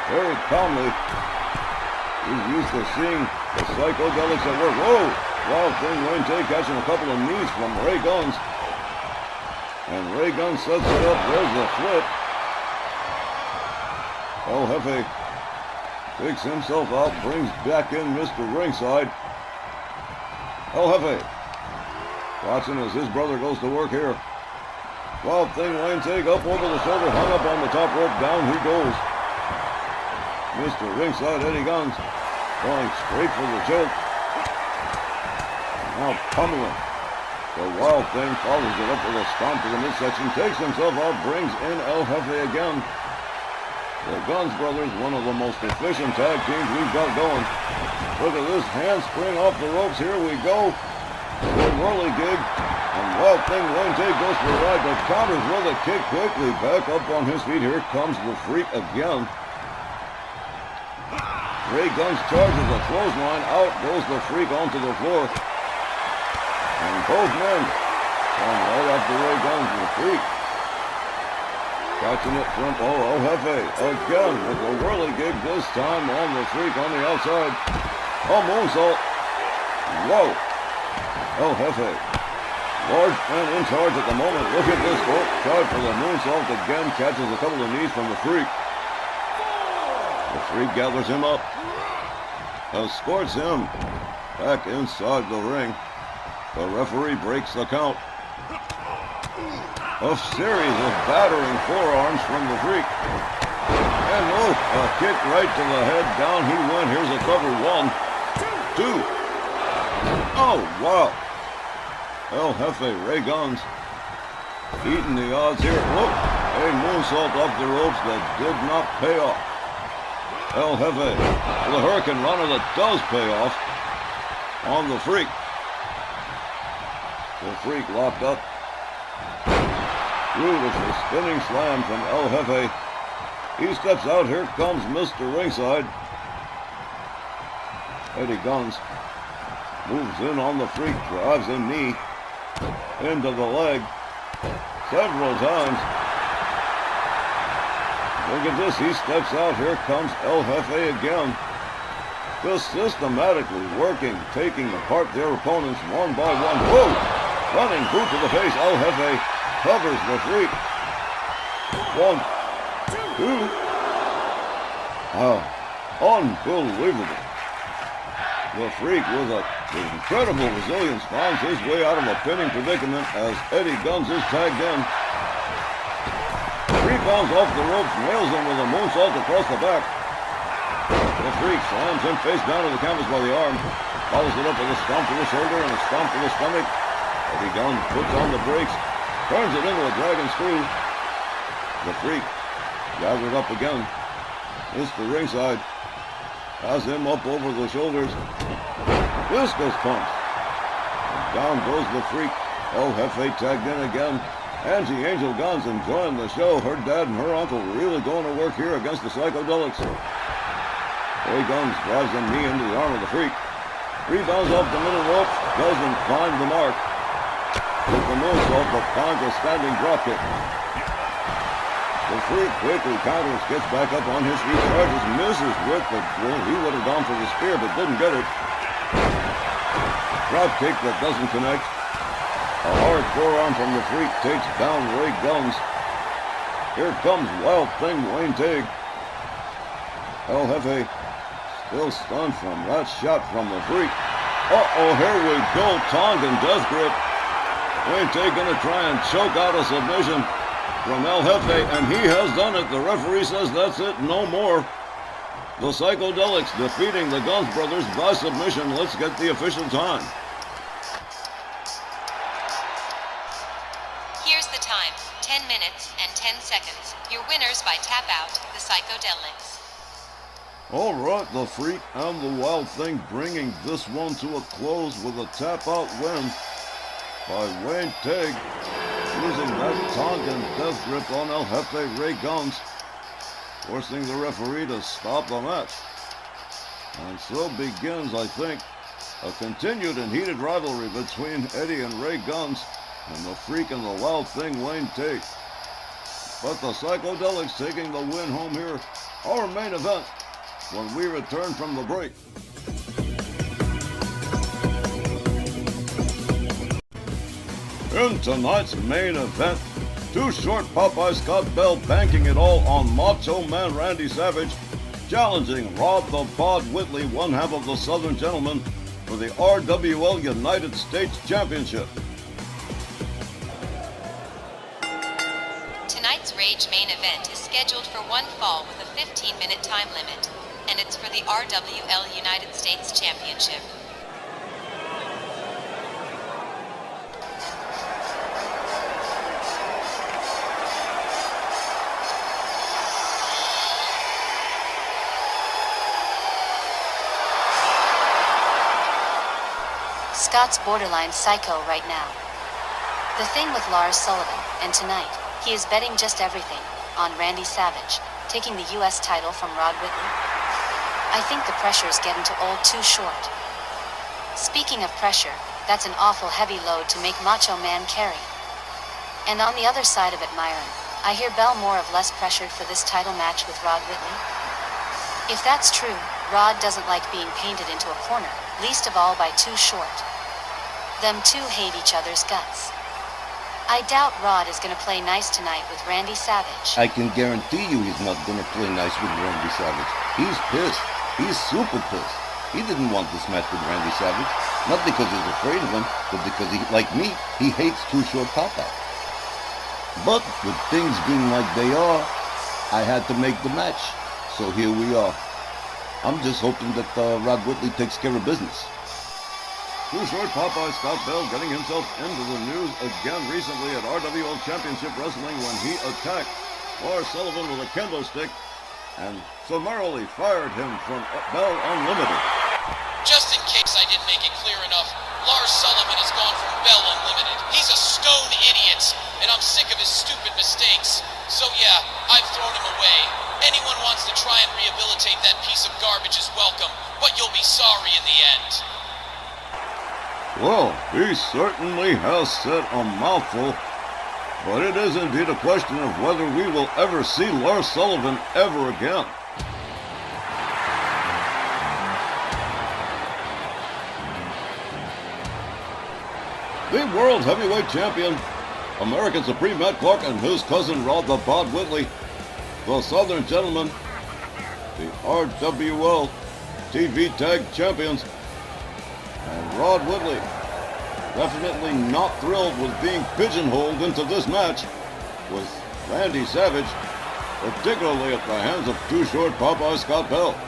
very calmly. He's used to seeing the Psychodelics at work. Whoa! Wild Thing, Wayne Take catching a couple of knees from Ray Guns. And Ray Guns sets it up. There's the flip. El Jefe takes himself out, brings back in Mr. Ringside. El Jefe watching as his brother goes to work here. Wild Thing, Wayne Take up over the shoulder, hung up on the top rope, down he goes. Mr. Ringside, Eddie Guns, going straight for the choke. Now pummeling. The Wild Thing follows it up with a stomp to the midsection, takes himself out, brings in El Jefe again. The Guns brothers, one of the most efficient tag teams we've got going. Look at this handspring off the ropes. Here we go. The whirligig. And Wild Thing, Wayne Take goes for a ride, but counters with a kick quickly. Back up on his feet. Here comes the Freak again. Ray Guns charges a clothesline. Out goes the Freak onto the floor. And both men going right after Ray Guns. The Freak catching it from El Jefe again with the whirligig, this time on the Freak on the outside. A moonsault. Whoa. El Jefe, large and in charge at the moment. Look at this. Oh, tried for the moonsault again. Catches a couple of knees from the Freak. The Freak gathers him up. Escorts him back inside the ring. The referee breaks the count. A series of battering forearms from the Freak. And oh, a kick right to the head. Down he went. Here's a cover. 1, 2. Oh, wow. El Jefe Ray Guns beating the odds here. Look, a moonsault off the ropes that did not pay off. El Jefe with a Hurricane Runner that does pay off on the Freak. The Freak locked up. Beautiful spinning slam from El Jefe. He steps out. Here comes Mr. Ringside. Eddie Guns moves in on the Freak, drives a knee into the leg several times. Look at this. He steps out. Here comes El Jefe again. Just systematically working, taking apart their opponents one by one. Whoa! Running boot to the face. El Jefe covers the Freak. 1, 2. Oh, unbelievable. The Freak with incredible resilience finds his way out of a pinning predicament as Eddie Guns is tagged in. Rebounds off the ropes, nails him with a moonsault across the back. The Freak slams him face down to the canvas by the arm. Follows it up with a stomp to the shoulder and a stomp to the stomach. Eddie Guns puts on the brakes, turns it into a dragon screw. The Freak gathered up again. Mr. Ringside has him up over the shoulders. Discus punch. And down goes the Freak. El Jefe tagged in again. Angie Angel Guns enjoying the show. Her dad and her uncle really going to work here against the Psychodelics. Ray Guns drives a knee into the arm of the Freak. Rebounds off the middle rope. Doesn't find the mark. With the moonsault, but finds a standing dropkick. The Freak quickly counters, gets back up on his feet, charges, misses with the well, he would have gone for the spear, but didn't get it. Drop kick that doesn't connect. A hard forearm from the Freak takes down Ray Guns. Here comes Wild Thing Wayne Teague. El Jefe still stunned from that shot from the Freak. Uh-oh, here we go, Tongan death grip. Wayne Teague gonna try and choke out a submission from El Jefe, and he has done it. The referee says that's it, no more. The Psychedelics defeating the Guns brothers by submission. Let's get the official time. Here's the time, 10 minutes and 10 seconds. Your winners by tap out, the Psychedelics. All right, the Freak and the Wild Thing bringing this one to a close with a tap-out win by Wayne Teague, using that Tongan death grip on El Jefe Ray Guns, forcing the referee to stop the match. And so begins, I think, a continued and heated rivalry between Eddie and Ray Guns and the Freak and the Wild Thing Wayne Teague. But the Psychedelics taking the win home here, our main event, when we return from the break. In tonight's main event, Too Short Popeye Scott Bell banking it all on Macho Man Randy Savage, challenging Rod the Bod Whitley, one half of the Southern Gentlemen, for the RWL United States Championship. Tonight's Rage main event is scheduled for one fall with a 15-minute time limit, and it's for the RWL United States Championship. Scott's borderline psycho right now. The thing with Lars Sullivan, and tonight, he is betting just everything on Randy Savage, taking the U.S. title from Rod Whitley. I think the pressure's getting to old Too Short. Speaking of pressure, that's an awful heavy load to make Macho Man carry. And on the other side of it, Myron, I hear Bell more or less pressured for this title match with Rod Whitley. If that's true, Rod doesn't like being painted into a corner, least of all by Too Short. Them two hate each other's guts. I doubt Rod is going to play nice tonight with Randy Savage. I can guarantee you he's not going to play nice with Randy Savage. He's pissed. He's super pissed. He didn't want this match with Randy Savage. Not because he's afraid of him, but because he, like me, he hates Too Short Popeye. But with things being like they are, I had to make the match. So here we are. I'm just hoping that Rod Whitley takes care of business. Too Short Popeye Scott Bell getting himself into the news again recently at RWL Championship Wrestling when he attacked Lars Sullivan with a kendo stick and summarily fired him from Bell Unlimited. Just in case I didn't make it clear enough, Lars Sullivan has gone from Bell Unlimited. He's a stone idiot, and I'm sick of his stupid mistakes. So yeah, I've thrown him away. Anyone wants to try and rehabilitate that piece of garbage is welcome, but you'll be sorry in the end. Well, he certainly has said a mouthful, but it is indeed a question of whether we will ever see Lars Sullivan ever again. The World Heavyweight Champion, American Supreme Matt Clark, and his cousin Rod the Bod Whitley, the Southern Gentlemen, the RWL TV Tag Champions, and Rod Whitley, definitely not thrilled with being pigeonholed into this match with Randy Savage, particularly at the hands of Too Short Popeye Scott Bell.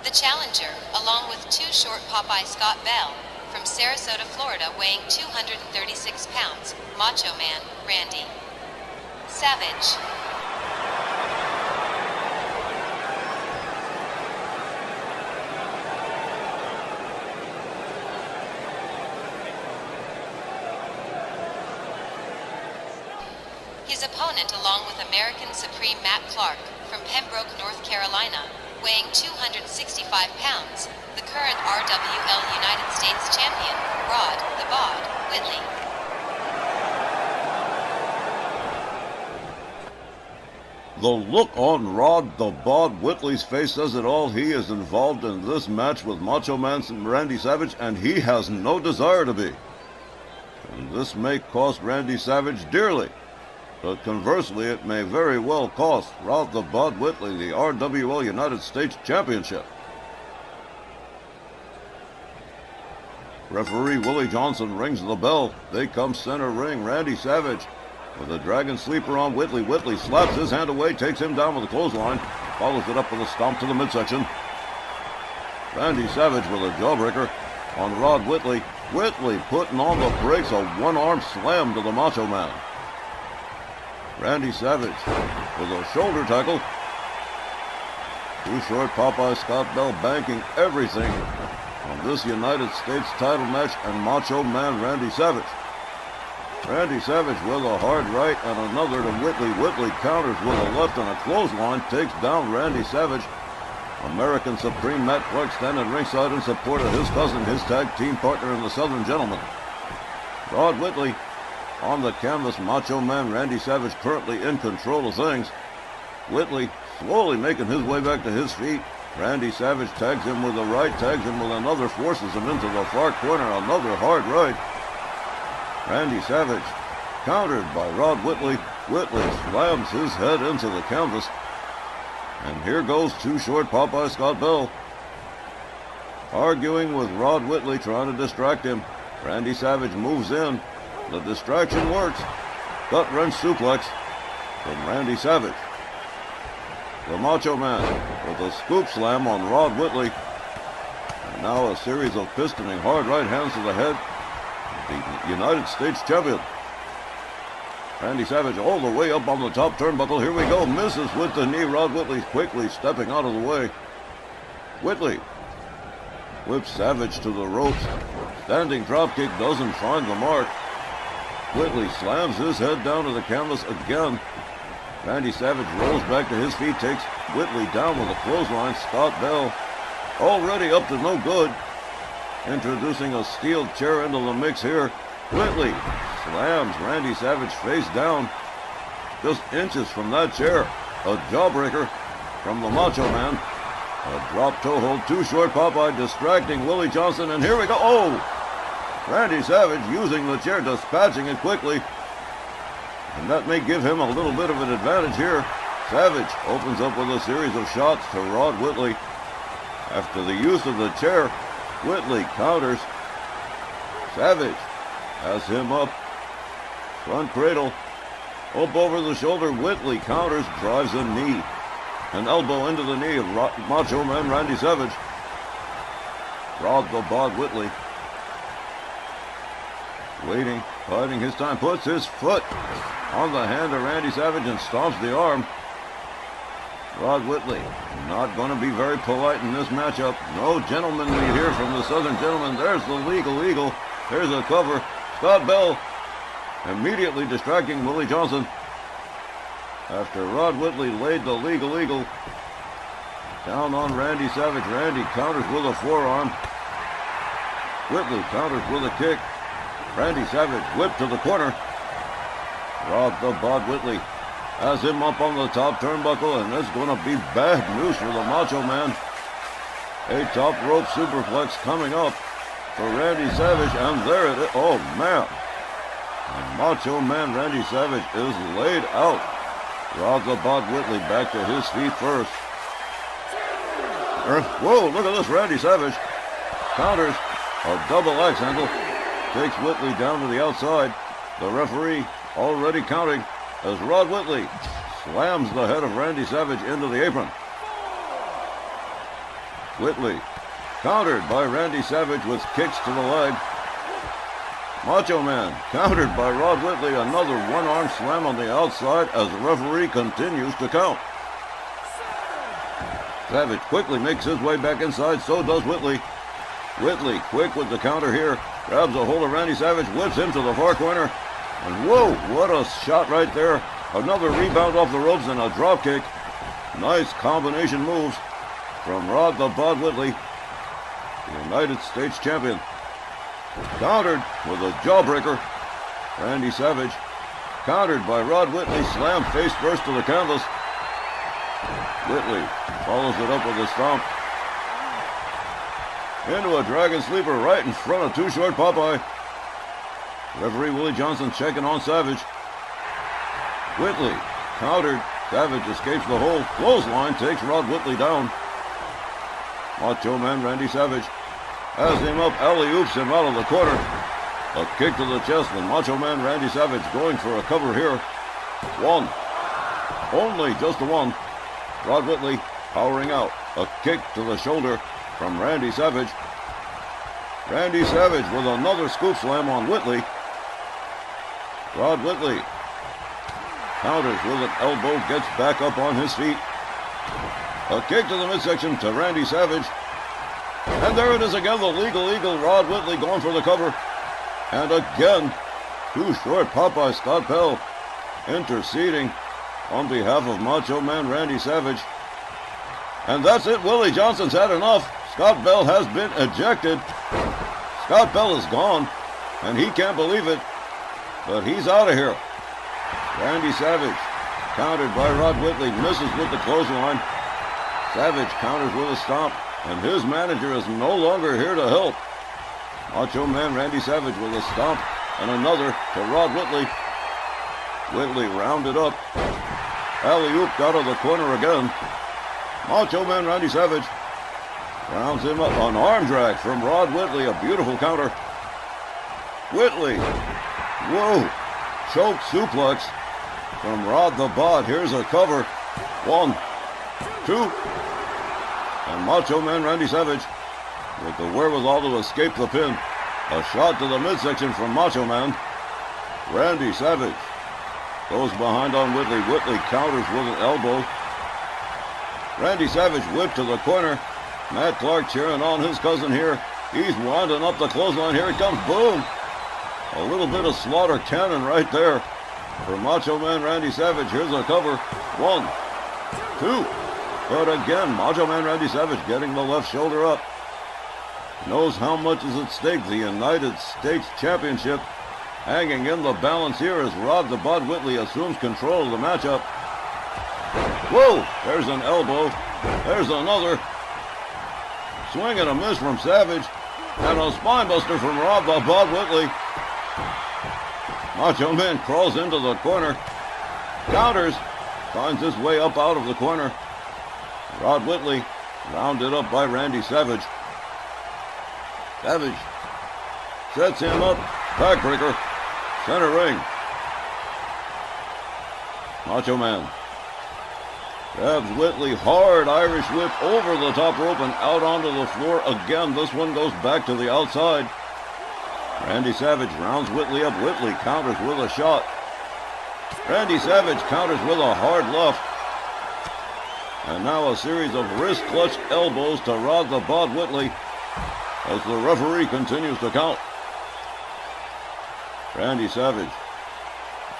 The challenger, along with Too Short Popeye Scott Bell, from Sarasota, Florida, weighing 236 pounds, Macho Man, Randy Savage. His opponent, along with American Supreme Matt Clark from Pembroke, North Carolina, weighing 265 pounds, the current RWL United States champion, Rod the Bod Whitley. The look on Rod the Bod Whitley's face says it all. He is involved in this match with Macho Man Randy Savage, and he has no desire to be. And this may cost Randy Savage dearly, but conversely it may very well cost Rod the Bod Whitley the RWL United States Championship. Referee Willie Johnson rings the bell. They come center ring. Randy Savage with a dragon sleeper on Whitley. Whitley slaps his hand away, takes him down with a clothesline, follows it up with a stomp to the midsection. Randy Savage with a jawbreaker on Rod Whitley. Whitley putting on the brakes, a one-arm slam to the Macho Man. Randy Savage with a shoulder tackle. Too Short Popeye Scott Bell banking everything on this United States title match and Macho Man Randy Savage. Randy Savage with a hard right and another to Whitley. Whitley counters with a left and a clothesline, takes down Randy Savage. American Supreme Matt Clark standing ringside in support of his cousin, his tag team partner in the Southern Gentleman. Rod Whitley on the canvas. Macho Man Randy Savage currently in control of things. Whitley slowly making his way back to his feet. Randy Savage tags him with a right, tags him with another, forces him into the far corner, another hard right. Randy Savage countered by Rod Whitley. Whitley slams his head into the canvas. And here goes Too Short Popeye Scott Bell, arguing with Rod Whitley, trying to distract him. Randy Savage moves in. The distraction works. Gut wrench suplex from Randy Savage. The Macho Man with a scoop slam on Rod Whitley. And now a series of pistoning hard right hands to the head. The United States champion. Randy Savage all the way up on the top turnbuckle. Here we go. Misses with the knee. Rod Whitley quickly stepping out of the way. Whitley whips Savage to the ropes. Standing dropkick doesn't find the mark. Whitley slams his head down to the canvas again. Randy Savage rolls back to his feet, takes Whitley down with a clothesline. Scott Bell already up to no good. Introducing a steel chair into the mix here. Whitley slams Randy Savage face down, just inches from that chair. A jawbreaker from the Macho Man. A drop toe hold. Too Short Popeye distracting Willie Johnson, and here we go. Oh! Randy Savage using the chair, dispatching it quickly. And that may give him a little bit of an advantage here. Savage opens up with a series of shots to Rod Whitley. After the use of the chair, Whitley counters. Savage has him up. Front cradle. Up over the shoulder. Whitley counters, drives a knee. An elbow into the knee of Macho Man Randy Savage. Rod the Bod Whitley waiting, biding his time, puts his foot on the hand of Randy Savage and stomps the arm. Rod Whitley not going to be very polite in this matchup. No gentlemanly here from the Southern Gentleman. There's the legal eagle. There's a cover. Scott Bell immediately distracting Willie Johnson. After Rod Whitley laid the legal eagle down on Randy Savage, Randy counters with a forearm. Whitley counters with a kick. Randy Savage whipped to the corner. Rod the Bod Whitley has him up on the top turnbuckle, and it's going to be bad news for the Macho Man. A top rope superplex coming up for Randy Savage, and there it is. Oh, man. And Macho Man Randy Savage is laid out. Rod the Bod Whitley back to his feet first. Whoa, look at this. Randy Savage counters a double axe handle. Takes Whitley down to the outside. The referee already counting as Rod Whitley slams the head of Randy Savage into the apron. Whitley countered by Randy Savage with kicks to the leg. Macho Man countered by Rod Whitley. Another one-arm slam on the outside as the referee continues to count. Savage quickly makes his way back inside. So does Whitley. Whitley quick with the counter here. Grabs a hold of Randy Savage, whips him to the far corner. And whoa, what a shot right there Another rebound off the ropes and a drop kick. Nice combination moves from Rod the Bod Whitley, the United States champion. Countered with a jawbreaker. Randy Savage countered by Rod Whitley. Slam face first to the canvas. Whitley follows it up with a stomp. Into a Dragon Sleeper right in front of Too Short Popeye. Referee Willie Johnson checking on Savage. Whitley countered. Savage escapes the hold. Clothesline takes Rod Whitley down. Macho Man Randy Savage has him up, alley-oops him out of the corner. A kick to the chest, and Macho Man Randy Savage going for a cover here. One. Only just a one. Rod Whitley powering out. A kick to the shoulder from Randy Savage. Randy Savage with another scoop slam on Whitley. Rod Whitley counters with an elbow, gets back up on his feet. A kick to the midsection to Randy Savage. And there it is again, the legal eagle, Rod Whitley going for the cover. And again, Too Short Popeye Scott Bell interceding on behalf of Macho Man Randy Savage. And that's it, Willie Johnson's had enough. Scott Bell has been ejected. Scott Bell is gone, and he can't believe it, but he's out of here. Randy Savage, countered by Rod Whitley, misses with the clothesline. Savage counters with a stomp, and his manager is no longer here to help. Macho Man Randy Savage with a stomp, and another to Rod Whitley. Whitley rounded up. Alley-ooped out of the corner again. Macho Man Randy Savage rounds him up. An arm drag from Rod Whitley, a beautiful counter. Whitley, whoa, choke suplex from Rod the Bod. Here's a cover. 1, 2, and Macho Man Randy Savage with the wherewithal to escape the pin. A shot to the midsection from Macho Man. Randy Savage goes behind on Whitley. Whitley counters with an elbow. Randy Savage whipped to the corner. Matt Clark cheering on his cousin here. He's winding up the clothesline. Here it comes. Boom. A little bit of slaughter cannon right there for Macho Man Randy Savage. Here's a cover. 1, 2. But again, Macho Man Randy Savage getting the left shoulder up. Knows how much is at stake. The United States Championship hanging in the balance here as Rod the Bod Whitley assumes control of the matchup. Whoa! There's an elbow. There's another. Swing and a miss from Savage. And a spinebuster from Rod the Bod Whitley. Macho Man crawls into the corner. Counters. Finds his way up out of the corner. Rod Whitley rounded up by Randy Savage. Savage sets him up. Backbreaker. Center ring. Macho Man grabs Whitley. Hard Irish whip over the top rope and out onto the floor again. This one goes back to the outside. Randy Savage rounds Whitley up. Whitley counters with a shot. Randy Savage counters with a hard left. And now a series of wrist clutch elbows to Rod the Bod Whitley as the referee continues to count. Randy Savage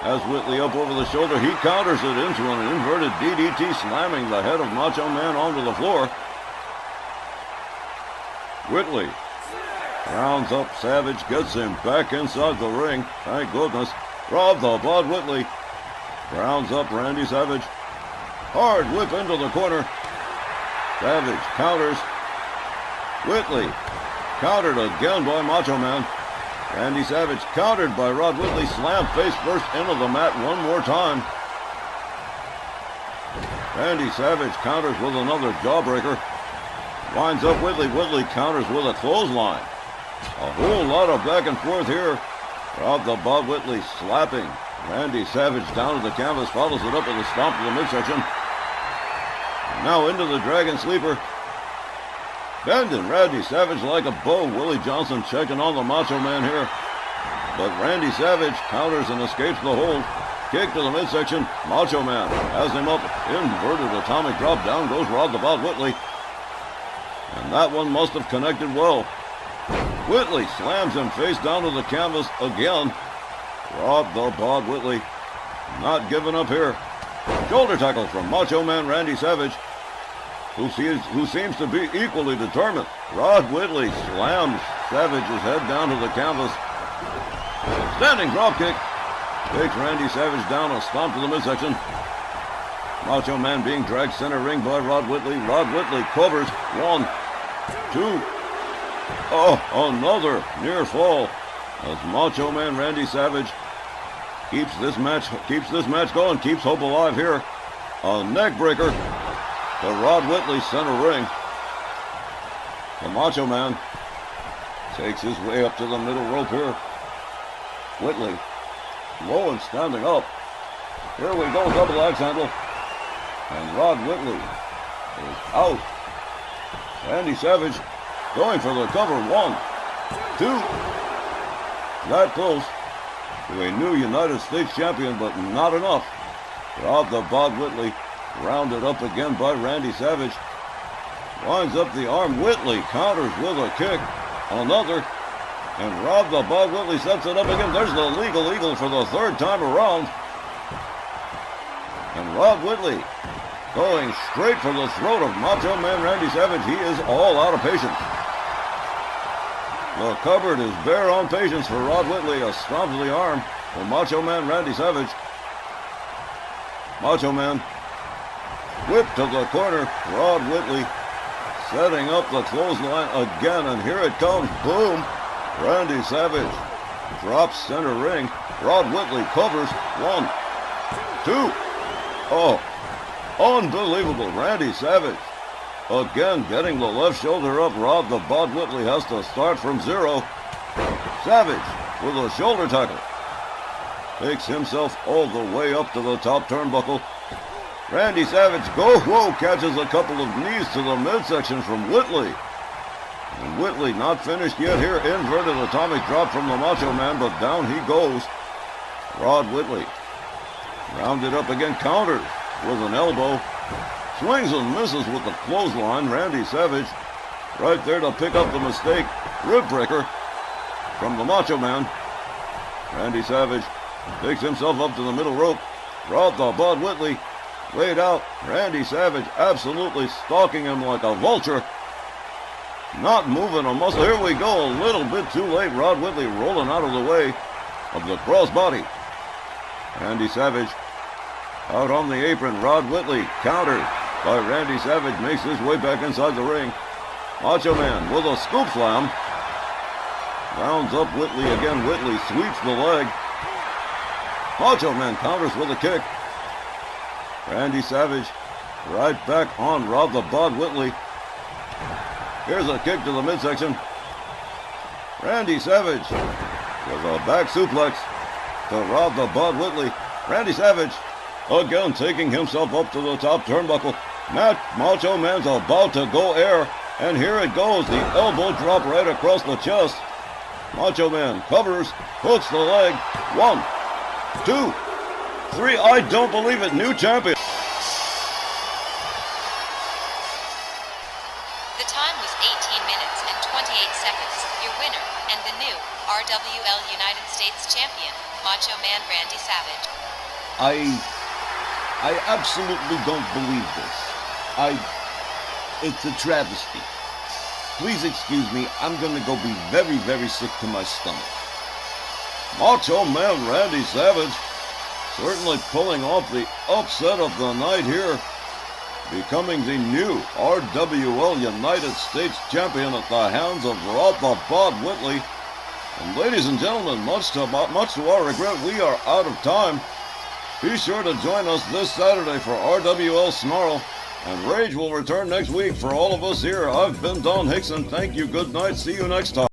has Whitley up over the shoulder. He counters it into an inverted DDT, slamming the head of Macho Man onto the floor. Whitley rounds up Savage, gets him back inside the ring. Thank goodness. Rod the Bod Whitley rounds up Randy Savage. Hard whip into the corner. Savage counters. Whitley countered again by Macho Man. Randy Savage countered by Rod Whitley. Slam face first into the mat one more time. Randy Savage counters with another jawbreaker. Winds up Whitley. Whitley counters with a clothesline. A whole lot of back and forth here. Rod the Bod Whitley slapping Randy Savage down to the canvas. Follows it up with a stomp to the midsection. Now into the Dragon Sleeper. Bending Randy Savage like a bow. Willie Johnson checking on the Macho Man here. But Randy Savage counters and escapes the hold. Kick to the midsection. Macho Man has him up. Inverted atomic drop. Down goes Rod the Bod Whitley. And that one must have connected well. Whitley slams him face down to the canvas again. Rod the Bod Whitley Not giving up here. Shoulder tackle from Macho Man Randy Savage, who seems to be equally determined. Rod Whitley slams Savage's head down to the canvas. Standing drop kick. Takes Randy Savage down, a stomp to the midsection. Macho Man being dragged center ring by Rod Whitley. Rod Whitley covers. 1, 2. Oh, another near fall as Macho Man Randy Savage keeps this match going, keeps hope alive here. A neck breaker to Rod Whitley center ring. The Macho Man takes his way up to the middle rope here. Whitley low and standing up. Here we go, double axe handle. And Rod Whitley is out. Randy Savage going for the cover. 1, 2. That close to a new United States champion, but not enough. Rob the Bod Whitley rounded up again by Randy Savage. Winds up the arm. Whitley counters with a kick. Another. And Rob the Bod Whitley sets it up again. There's the legal eagle for the third time around. And Rod Whitley going straight for the throat of Macho Man Randy Savage. He is all out of patience. The cupboard is bare on patience for Rod Whitley. A stomp to the arm for Macho Man Randy Savage. Macho Man whip to the corner. Rod Whitley setting up the clothesline again, and here it comes. Boom. Randy Savage drops center ring. Rod Whitley covers. 1, 2. Oh, unbelievable. Randy Savage again getting the left shoulder up. Rod the Bod Whitley has to start from 0. Savage with a shoulder tackle. Takes himself all the way up to the top turnbuckle. Randy Savage catches a couple of knees to the midsection from Whitley. And Whitley not finished yet here. Inverted atomic drop from the Macho Man, but down he goes. Rod Whitley rounded up again, counters with an elbow. Swings and misses with the clothesline. Randy Savage right there to pick up the mistake. Rib breaker from the Macho Man. Randy Savage takes himself up to the middle rope. Rod the Bod Whitley laid out. Randy Savage absolutely stalking him like a vulture. Not moving a muscle. Here we go, a little bit too late. Rod Whitley rolling out of the way of the crossbody. Randy Savage out on the apron. Rod Whitley countered by Randy Savage, makes his way back inside the ring. Macho Man with a scoop slam. Rounds up Whitley again. Whitley sweeps the leg. Macho Man counters with a kick. Randy Savage right back on Rod the Bod Whitley. Here's a kick to the midsection. Randy Savage with a back suplex to Rod the Bod Whitley. Randy Savage again taking himself up to the top turnbuckle. Macho Man's about to go air, and here it goes. The elbow drop right across the chest. Macho Man covers, hooks the leg. 1, 2, 3. I don't believe it. New champion. The time was 18 minutes and 28 seconds. Your winner and the new RWL United States champion, Macho Man Randy Savage. I absolutely don't believe this. It's a travesty. Please excuse me, I'm gonna go be very, very sick to my stomach. Macho Man Randy Savage certainly pulling off the upset of the night here, becoming the new RWL United States champion at the hands of Rod the Bod Whitley. And ladies and gentlemen, much to our regret, we are out of time. Be sure to join us this Saturday for RWL Snarl, and Rage will return next week. For all of us here, I've been Don Hickson. Thank you, good night, see you next time.